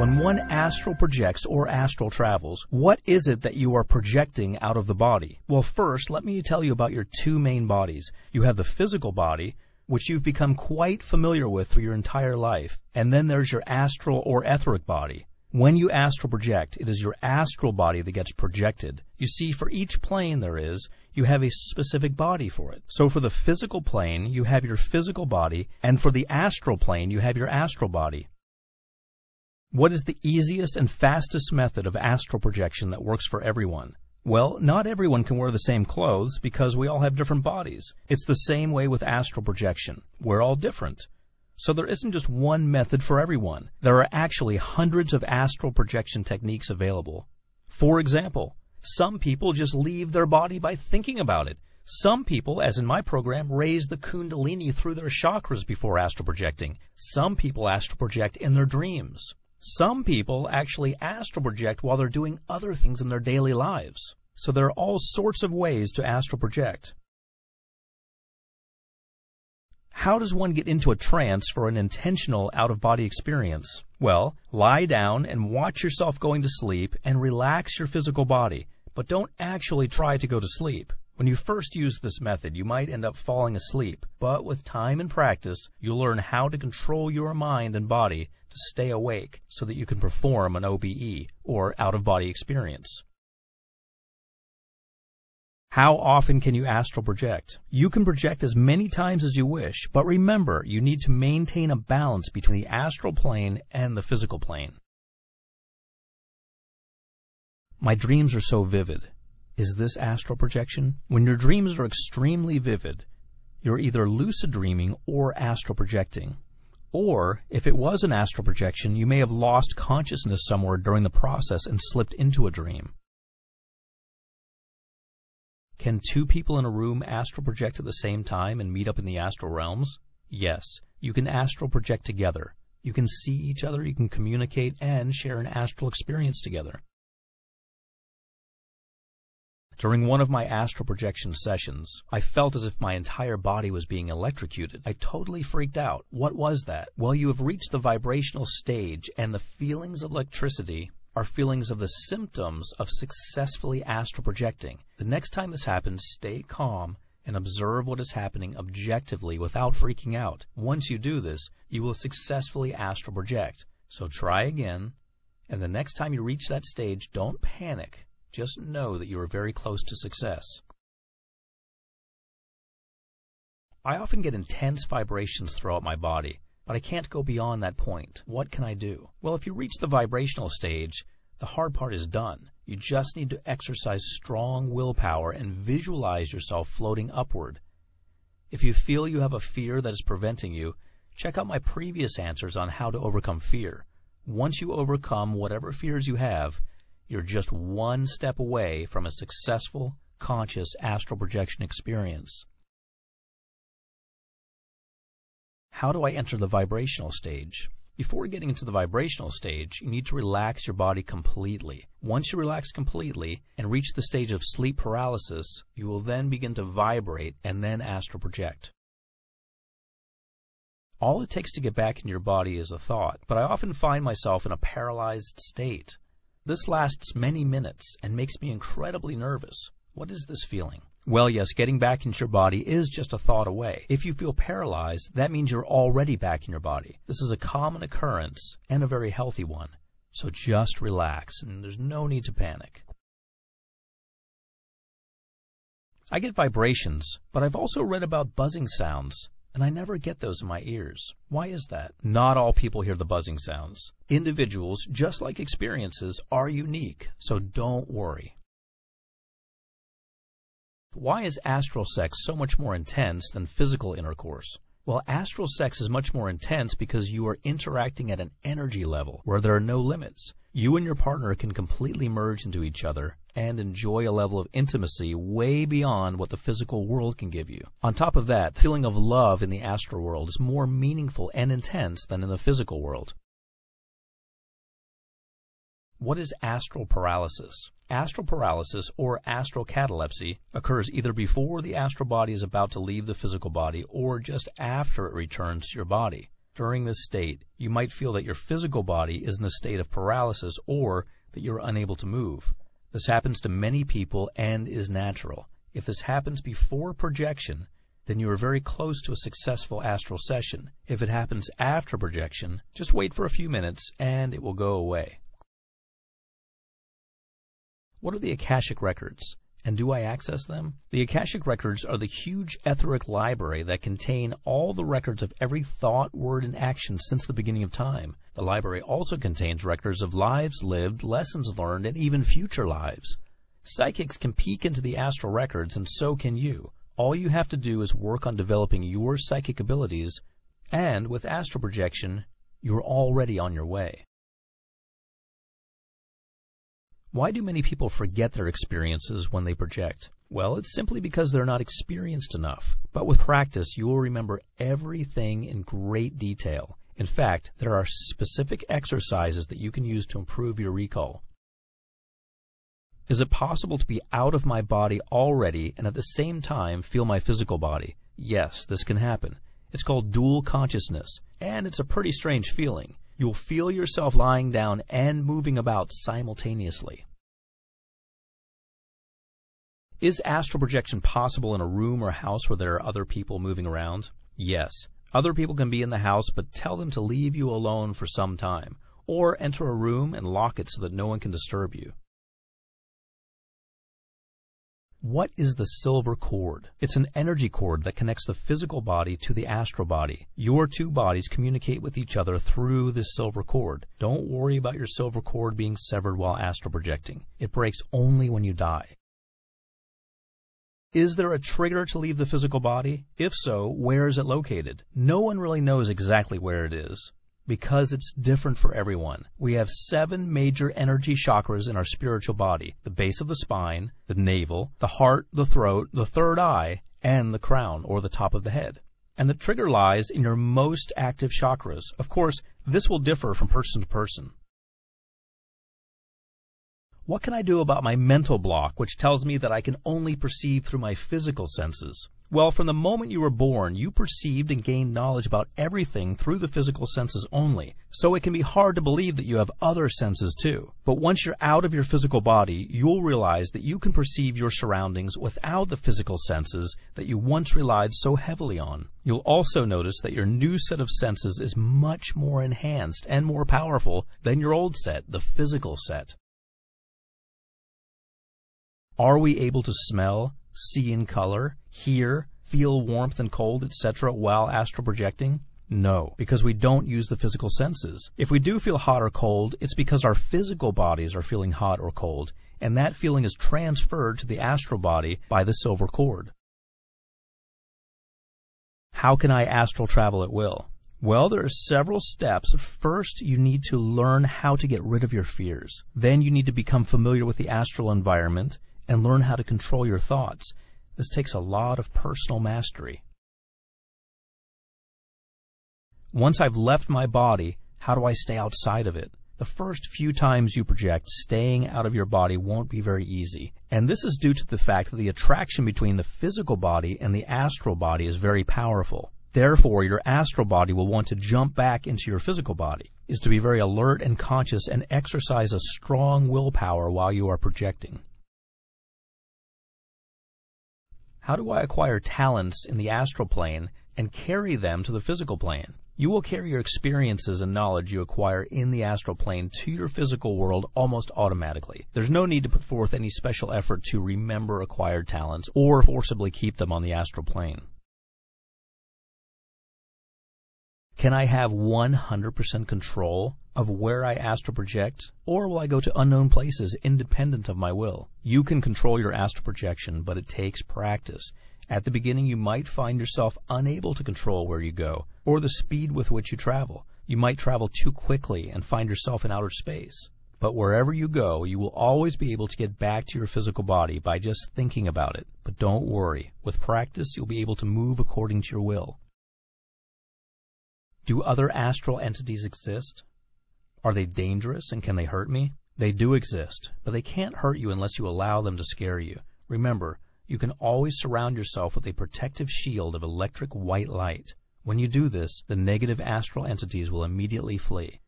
When one astral projects or astral travels, what is it that you are projecting out of the body? Well, first, let me tell you about your two main bodies. You have the physical body, which you've become quite familiar with through your entire life, and then there's your astral or etheric body. When you astral project, it is your astral body that gets projected. You see, for each plane there is, you have a specific body for it. So for the physical plane, you have your physical body, and for the astral plane, you have your astral body. What is the easiest and fastest method of astral projection that works for everyone? Well, not everyone can wear the same clothes because we all have different bodies. It's the same way with astral projection. We're all different. So there isn't just one method for everyone. There are actually hundreds of astral projection techniques available. For example, some people just leave their body by thinking about it. Some people, as in my program, raise the kundalini through their chakras before astral projecting. Some people astral project in their dreams. Some people actually astral project while they're doing other things in their daily lives. So there are all sorts of ways to astral project. How does one get into a trance for an intentional out-of-body experience? Well, lie down and watch yourself going to sleep and relax your physical body, but don't actually try to go to sleep. When you first use this method, you might end up falling asleep, but with time and practice, you'll learn how to control your mind and body to stay awake so that you can perform an OBE, or out-of-body experience. How often can you astral project? You can project as many times as you wish, but remember, you need to maintain a balance between the astral plane and the physical plane. My dreams are so vivid. Is this astral projection? When your dreams are extremely vivid, you're either lucid dreaming or astral projecting. Or, if it was an astral projection, you may have lost consciousness somewhere during the process and slipped into a dream. Can two people in a room astral project at the same time and meet up in the astral realms? Yes, you can astral project together. You can see each other, you can communicate, and share an astral experience together. During one of my astral projection sessions, I felt as if my entire body was being electrocuted. I totally freaked out. What was that? Well, you have reached the vibrational stage, and the feelings of electricity are feelings of the symptoms of successfully astral projecting. The next time this happens, stay calm and observe what is happening objectively without freaking out. Once you do this, you will successfully astral project. So try again, and the next time you reach that stage, don't panic. Just know that you are very close to success. I often get intense vibrations throughout my body, but I can't go beyond that point. What can I do? Well, if you reach the vibrational stage, the hard part is done. You just need to exercise strong willpower and visualize yourself floating upward. If you feel you have a fear that is preventing you, check out my previous answers on how to overcome fear. Once you overcome whatever fears you have, you're just one step away from a successful, conscious astral projection experience. How do I enter the vibrational stage? Before getting into the vibrational stage, you need to relax your body completely. Once you relax completely and reach the stage of sleep paralysis, you will then begin to vibrate and then astral project. All it takes to get back in your body is a thought, but I often find myself in a paralyzed state. This lasts many minutes and makes me incredibly nervous. What is this feeling? Well, yes, getting back into your body is just a thought away. If you feel paralyzed, that means you're already back in your body. This is a common occurrence and a very healthy one. So just relax, and there's no need to panic. I get vibrations, but I've also read about buzzing sounds, and I never get those in my ears. Why is that? Not all people hear the buzzing sounds. Individuals, just like experiences, are unique, so don't worry. Why is astral sex so much more intense than physical intercourse? Well, astral sex is much more intense because you are interacting at an energy level where there are no limits. You and your partner can completely merge into each other and enjoy a level of intimacy way beyond what the physical world can give you. On top of that, the feeling of love in the astral world is more meaningful and intense than in the physical world. What is astral paralysis? Astral paralysis, or astral catalepsy, occurs either before the astral body is about to leave the physical body or just after it returns to your body. During this state, you might feel that your physical body is in a state of paralysis or that you're unable to move. This happens to many people and is natural. If this happens before projection, then you are very close to a successful astral session. If it happens after projection, just wait for a few minutes and it will go away. What are the Akashic records? And do I access them? The Akashic records are the huge etheric library that contain all the records of every thought, word, and action since the beginning of time. The library also contains records of lives lived, lessons learned, and even future lives. Psychics can peek into the astral records, and so can you. All you have to do is work on developing your psychic abilities, and with astral projection, you're already on your way. Why do many people forget their experiences when they project? Well, it's simply because they're not experienced enough. But with practice, you will remember everything in great detail. In fact, there are specific exercises that you can use to improve your recall. Is it possible to be out of my body already and at the same time feel my physical body? Yes, this can happen. It's called dual consciousness, and it's a pretty strange feeling. You'll feel yourself lying down and moving about simultaneously. Is astral projection possible in a room or house where there are other people moving around? Yes. Other people can be in the house, but tell them to leave you alone for some time, or enter a room and lock it so that no one can disturb you. What is the silver cord? It's an energy cord that connects the physical body to the astral body. Your two bodies communicate with each other through this silver cord. Don't worry about your silver cord being severed while astral projecting. It breaks only when you die. Is there a trigger to leave the physical body? If so, where is it located? No one really knows exactly where it is, because it's different for everyone. We have 7 major energy chakras in our spiritual body: the base of the spine, the navel, the heart, the throat, the third eye, and the crown, or the top of the head. And the trigger lies in your most active chakras. Of course, this will differ from person to person. What can I do about my mental block, which tells me that I can only perceive through my physical senses? Well, from the moment you were born, you perceived and gained knowledge about everything through the physical senses only, so it can be hard to believe that you have other senses too. But once you're out of your physical body, you'll realize that you can perceive your surroundings without the physical senses that you once relied so heavily on. You'll also notice that your new set of senses is much more enhanced and more powerful than your old set, the physical set. Are we able to smell, see in color, hear, feel warmth and cold, etc. while astral projecting? No, because we don't use the physical senses. If we do feel hot or cold, it's because our physical bodies are feeling hot or cold, and that feeling is transferred to the astral body by the silver cord. How can I astral travel at will? Well, there are several steps. First, you need to learn how to get rid of your fears. Then you need to become familiar with the astral environment and learn how to control your thoughts. This takes a lot of personal mastery. Once I've left my body, how do I stay outside of it? The first few times you project, staying out of your body won't be very easy. And this is due to the fact that the attraction between the physical body and the astral body is very powerful. Therefore, your astral body will want to jump back into your physical body. Is to be very alert and conscious and exercise a strong willpower while you are projecting. How do I acquire talents in the astral plane and carry them to the physical plane? You will carry your experiences and knowledge you acquire in the astral plane to your physical world almost automatically. There's no need to put forth any special effort to remember acquired talents or forcibly keep them on the astral plane. Can I have 100% control of where I astral project, or will I go to unknown places independent of my will? You can control your astral projection, but it takes practice. At the beginning, you might find yourself unable to control where you go, or the speed with which you travel. You might travel too quickly and find yourself in outer space. But wherever you go, you will always be able to get back to your physical body by just thinking about it. But don't worry. With practice, you'll be able to move according to your will. Do other astral entities exist? Are they dangerous and can they hurt me? They do exist, but they can't hurt you unless you allow them to scare you. Remember, you can always surround yourself with a protective shield of electric white light. When you do this, the negative astral entities will immediately flee.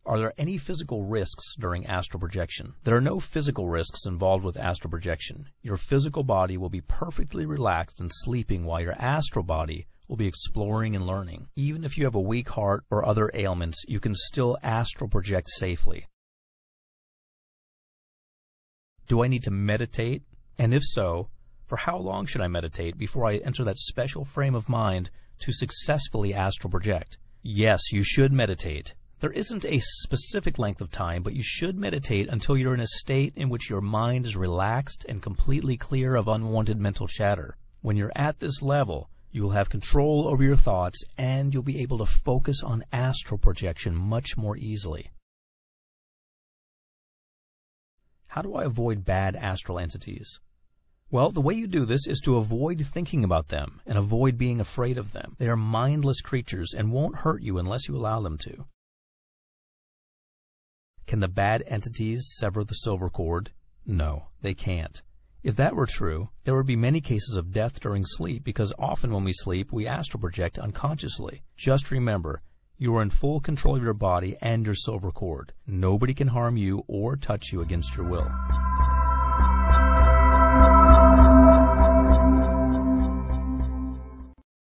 Are there any physical risks during astral projection? There are no physical risks involved with astral projection. Your physical body will be perfectly relaxed and sleeping while your astral body will be exploring and learning. Even if you have a weak heart or other ailments, you can still astral project safely. Do I need to meditate? And if so, for how long should I meditate before I enter that special frame of mind to successfully astral project? Yes, you should meditate. There isn't a specific length of time, but you should meditate until you're in a state in which your mind is relaxed and completely clear of unwanted mental chatter. When you're at this level, you will have control over your thoughts and you'll be able to focus on astral projection much more easily. How do I avoid bad astral entities? Well, the way you do this is to avoid thinking about them and avoid being afraid of them. They are mindless creatures and won't hurt you unless you allow them to. Can the bad entities sever the silver cord? No, they can't. If that were true, there would be many cases of death during sleep because often when we sleep, we astral project unconsciously. Just remember, you are in full control of your body and your silver cord. Nobody can harm you or touch you against your will.